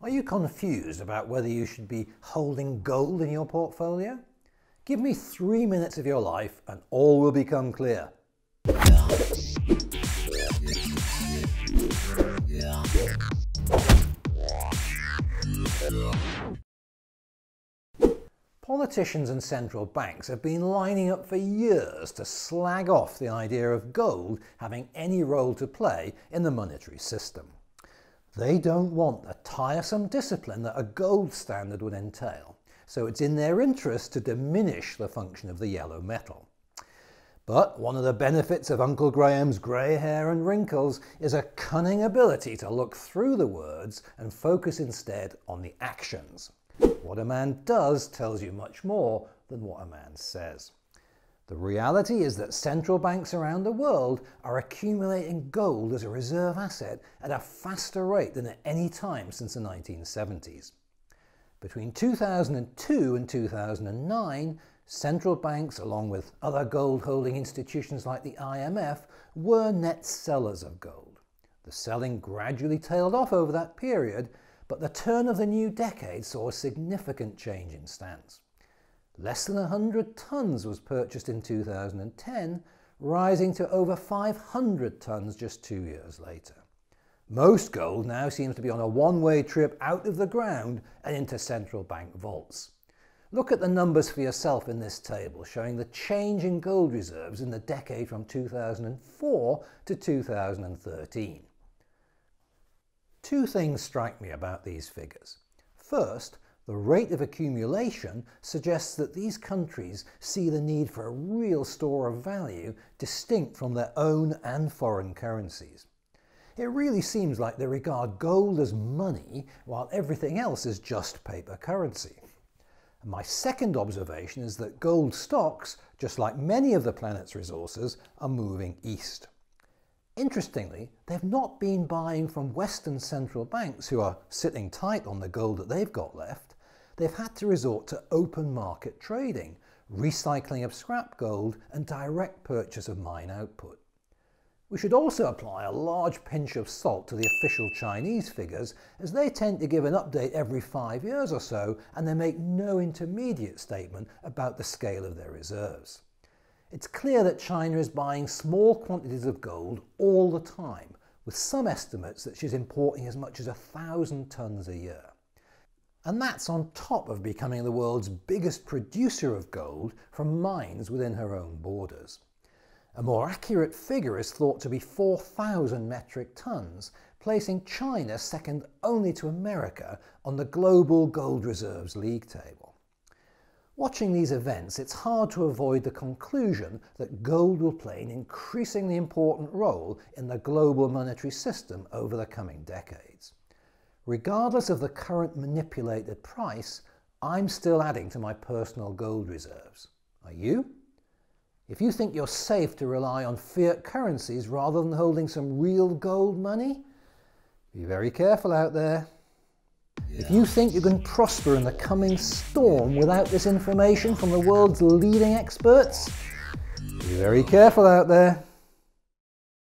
Are you confused about whether you should be holding gold in your portfolio? Give me 3 minutes of your life and all will become clear. Politicians and central banks have been lining up for years to slag off the idea of gold having any role to play in the monetary system. They don't want the tiresome discipline that a gold standard would entail, so it's in their interest to diminish the function of the yellow metal. But one of the benefits of Uncle Graham's grey hair and wrinkles is a cunning ability to look through the words and focus instead on the actions. What a man does tells you much more than what a man says. The reality is that central banks around the world are accumulating gold as a reserve asset at a faster rate than at any time since the 1970s. Between 2002 and 2009, central banks, along with other gold-holding institutions like the IMF, were net sellers of gold. The selling gradually tailed off over that period, but the turn of the new decade saw a significant change in stance. Less than 100 tons was purchased in 2010, rising to over 500 tons just 2 years later. Most gold now seems to be on a one-way trip out of the ground and into central bank vaults. Look at the numbers for yourself in this table, showing the change in gold reserves in the decade from 2004 to 2013. Two things strike me about these figures. First, the rate of accumulation suggests that these countries see the need for a real store of value distinct from their own and foreign currencies. It really seems like they regard gold as money while everything else is just paper currency. And my second observation is that gold stocks, just like many of the planet's resources, are moving east. Interestingly, they've not been buying from Western central banks who are sitting tight on the gold that they've got left. They've had to resort to open market trading, recycling of scrap gold and direct purchase of mine output. We should also apply a large pinch of salt to the official Chinese figures, as they tend to give an update every 5 years or so and they make no intermediate statement about the scale of their reserves. It's clear that China is buying small quantities of gold all the time, with some estimates that she's importing as much as 1,000 tons a year. And that's on top of becoming the world's biggest producer of gold from mines within her own borders. A more accurate figure is thought to be 4,000 metric tons, placing China second only to America on the global gold reserves league table. Watching these events, it's hard to avoid the conclusion that gold will play an increasingly important role in the global monetary system over the coming decades. Regardless of the current manipulated price, I'm still adding to my personal gold reserves. Are you? If you think you're safe to rely on fiat currencies rather than holding some real gold money, be very careful out there. If you think you can prosper in the coming storm without this information from the world's leading experts, be very careful out there.